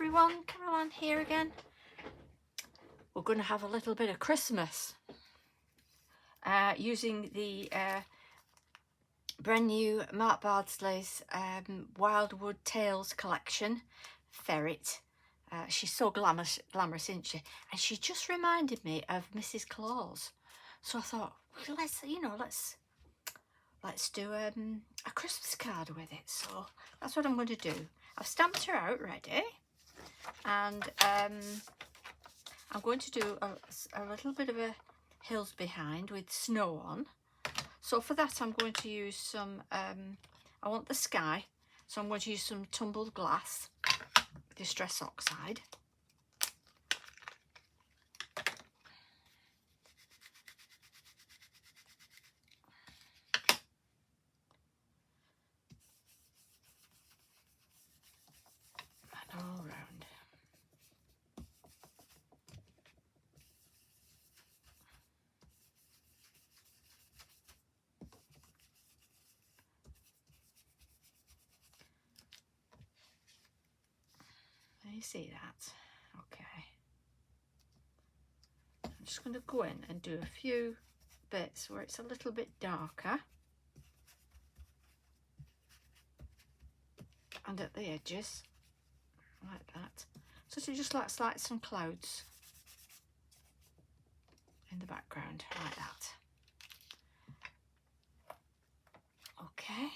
everyone, Caroline here again. We're going to have a little bit of Christmas using the brand new Mark Bardsley's Wildwood Tales collection, Ferret. She's so glamorous, isn't she? And she just reminded me of Mrs. Claus. So I thought, well, let's do a Christmas card with it. So that's what I'm going to do. I've stamped her out ready, and I'm going to do a little bit of a hills behind with snow on. So for that I'm going to use some, I want the sky, so I'm going to use some tumbled glass, distress oxide. And all round. You see that? Okay. I'm just going to go in and do a few bits where it's a little bit darker, and at the edges, like that. So just like some clouds in the background, like that. Okay.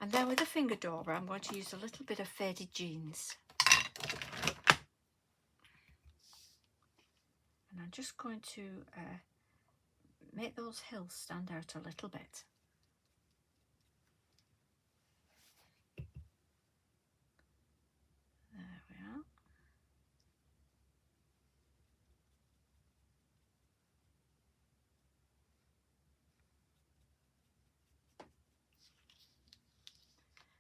And then with the finger dauber, I'm going to use a little bit of faded jeans. And I'm just going to make those hills stand out a little bit. There we are.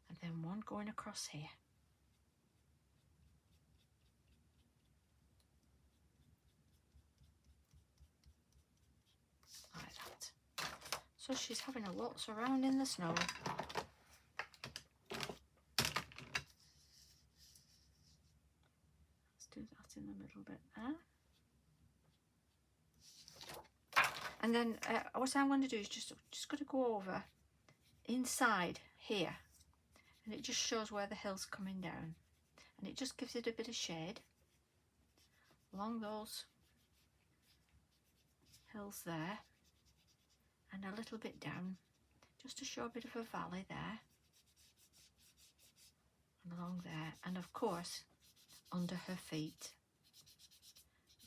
And then one going across here. Like that. So she's having a waltz around in the snow. Let's do that in the middle bit there. And then what I'm going to do is just going to go over inside here, and it just shows where the hill's coming down, and it just gives it a bit of shade along those hills there, and a little bit down, just to show a bit of a valley there, and along there, and of course under her feet,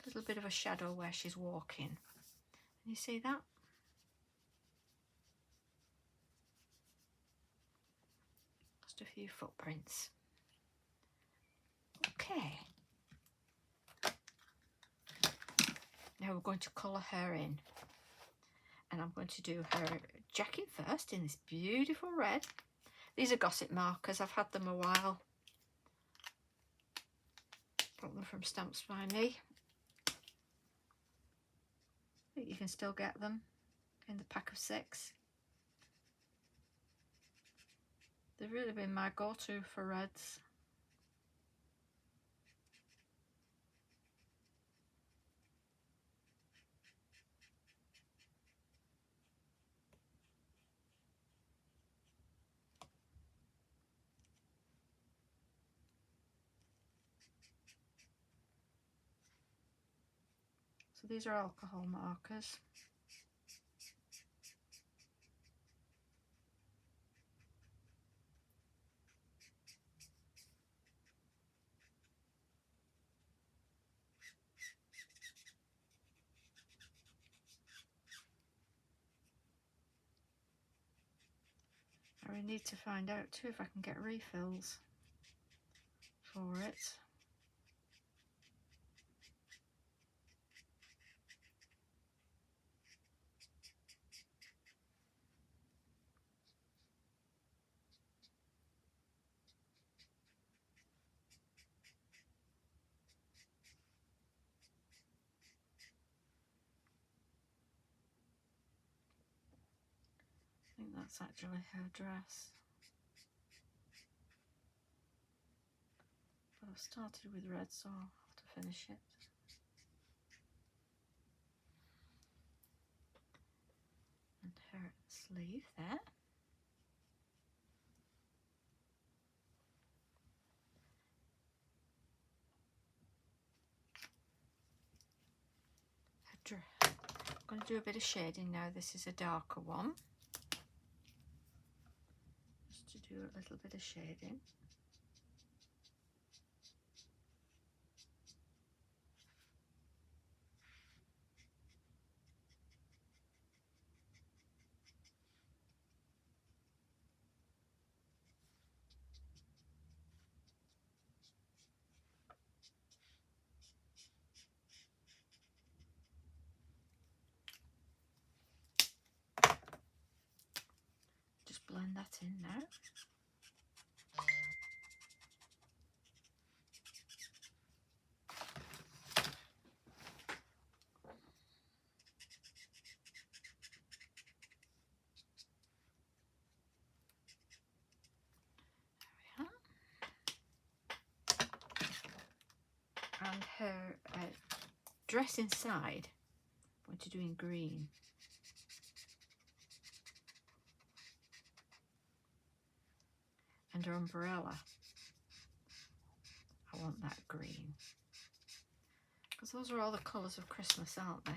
a little bit of a shadow where she's walking. You see that? Just a few footprints. Okay. Now we're going to colour her in. And I'm going to do her jacket first in this beautiful red. These are Gossip markers. I've had them a while. Got them from Stamps by Me. I think you can still get them in the pack of 6. They've really been my go-to for reds. So these are alcohol markers. I need to find out too if I can get refills for it. I think that's actually her dress. I started with red, so I'll have to finish it. And her sleeve there. I'm going to do a bit of shading now. This is a darker one. Just to do a little bit of shading. Just blend that in now. And her dress inside, I'm going to do in green. And her umbrella, I want that green. Because those are all the colours of Christmas, aren't they?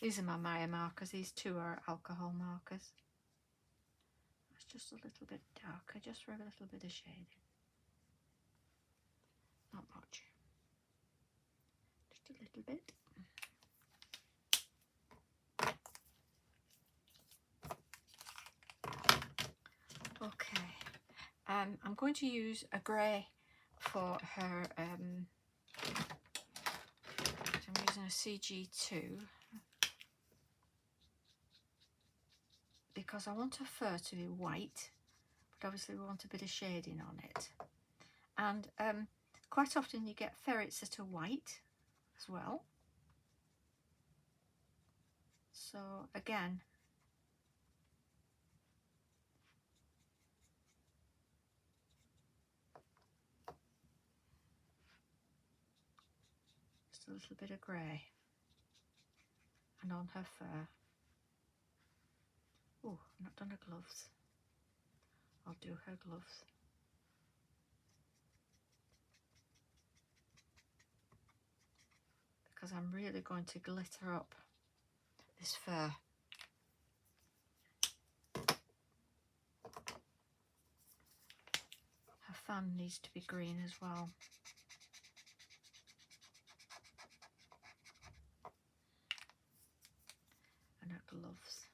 These are my Maya markers. These two are alcohol markers. It's just a little bit darker, just for a little bit of shading. Not much. Just a little bit. Okay. I'm going to use a grey for her. I'm using a CG2. Because I want her fur to be white, but obviously we want a bit of shading on it. And quite often you get ferrets that are white as well. So again, just a little bit of grey. And on her fur. Oh, I've not done her gloves. I'll do her gloves. Because I'm really going to glitter up this fur. Her fan needs to be green as well. And her gloves.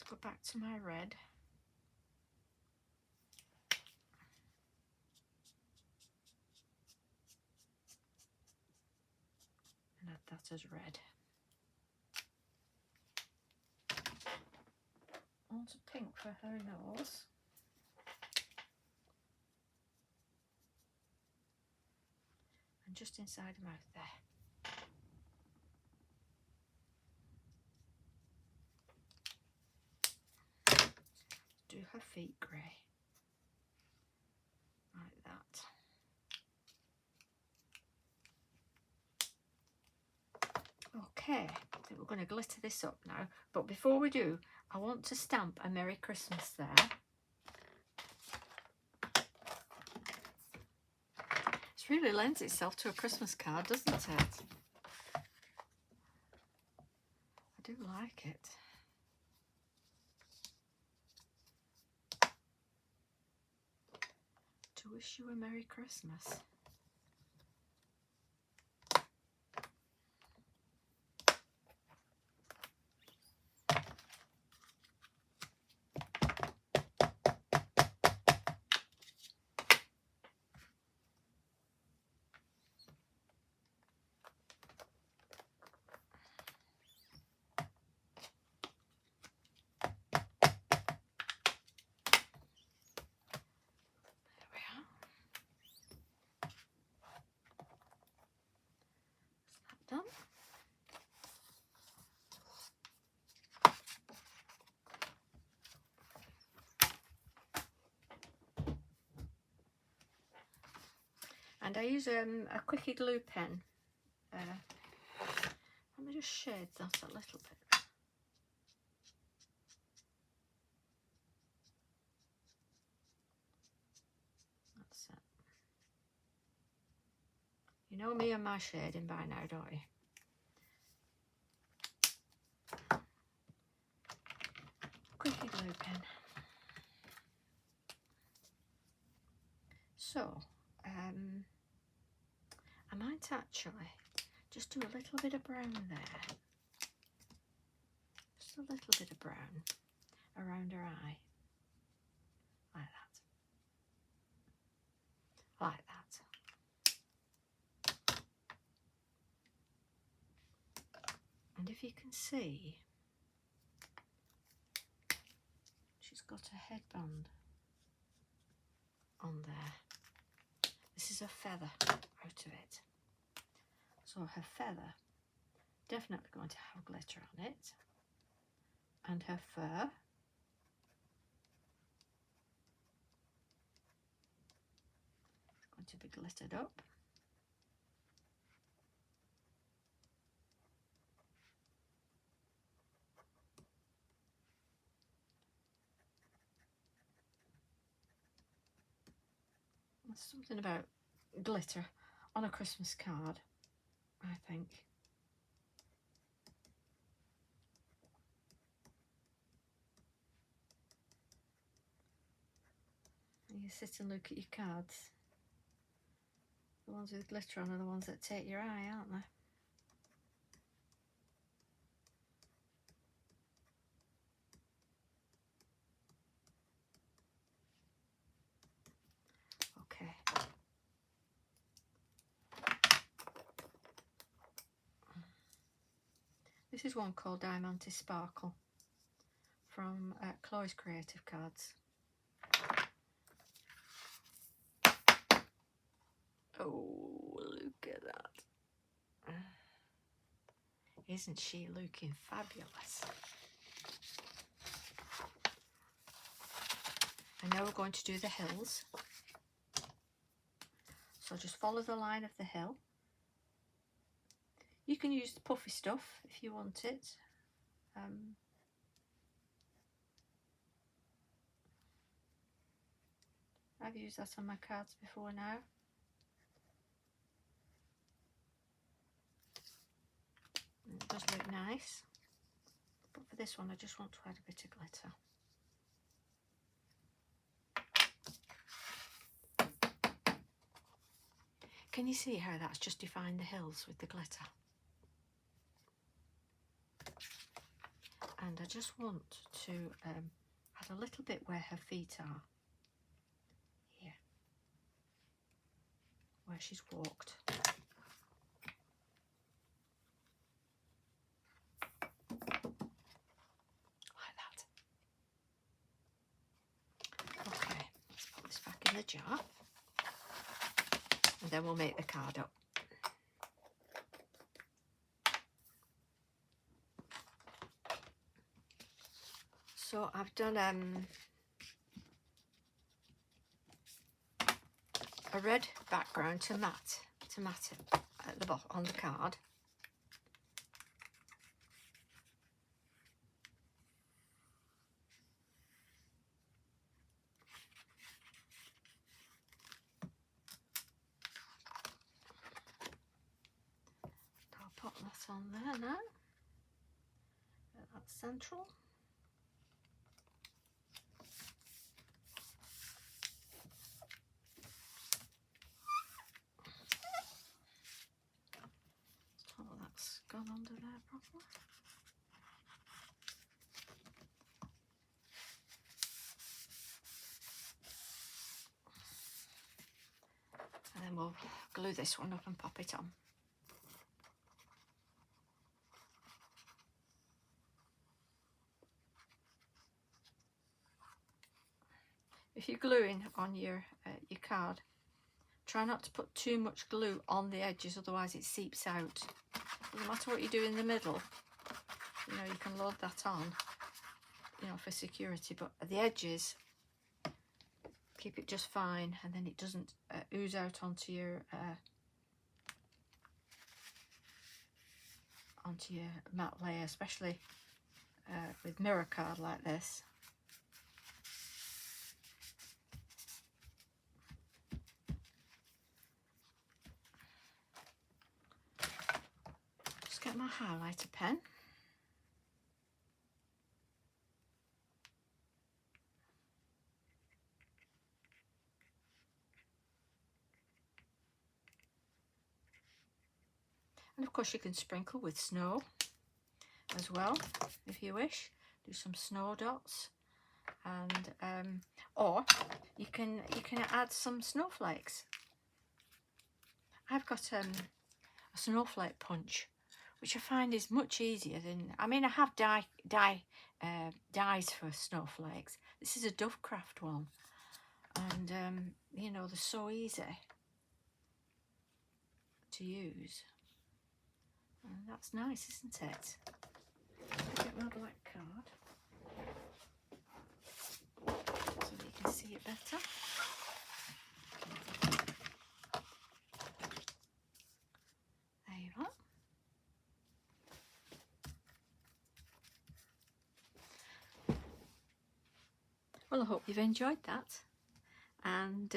Go back to my red. And add that as red. I want a pink for her nose. And just inside her mouth there. Do her feet grey, like that. Okay, I think we're going to glitter this up now, but before we do, I want to stamp a Merry Christmas there. It really lends itself to a Christmas card, doesn't it? I do like it. To wish you a Merry Christmas. And I use a quickie glue pen. Let me just shade that a little bit. That's it. You know me and my shading by now, don't you? Quickie glue pen. So, I might actually just do a little bit of brown there. Just a little bit of brown around her eye. Like that. Like that. And if you can see, she's got a headband on there. This is a feather out of it. So her feather, definitely going to have glitter on it. And her fur. It's going to be glittered up. There's something about glitter on a Christmas card, I think. You sit and look at your cards. The ones with glitter on are the ones that take your eye, aren't they? Okay. This is one called Diamante Sparkle from Chloe's Creative Cards. Oh, look at that. Isn't she looking fabulous? And now we're going to do the hills. So just follow the line of the hill. You can use the puffy stuff if you want it. I've used that on my cards before now. And it does look nice. But for this one I just want to add a bit of glitter. Can you see how that's just defined the hills with the glitter? And I just want to add a little bit where her feet are. Here. Where she's walked. Like that. Okay, let's put this back in the jar. And then we'll make the card up. So I've done a red background to matte at the bottom on the card. I'll pop that on there now. That's central. Gone under there properly. And then we'll glue this one up and pop it on. If you're gluing on your card, try not to put too much glue on the edges, otherwise it seeps out. No matter what you do in the middle, you know, you can load that on, you know, for security, but at the edges, keep it just fine, and then it doesn't ooze out onto your matte layer, especially with mirror card like this. Just get my highlighter pen. And of course you can sprinkle with snow as well if you wish. Do some snow dots, and or you can add some snowflakes. I've got a snowflake punch, which I find is much easier than, I mean, I have dies for snowflakes. This is a Dovecraft one, and you know, they're so easy to use, and that's nice, isn't it? I'll get my black card so that you can see it better. There you are. Well, I hope you've enjoyed that, and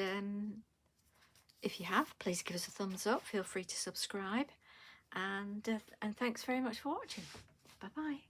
if you have, please give us a thumbs up. Feel free to subscribe, and thanks very much for watching. Bye bye.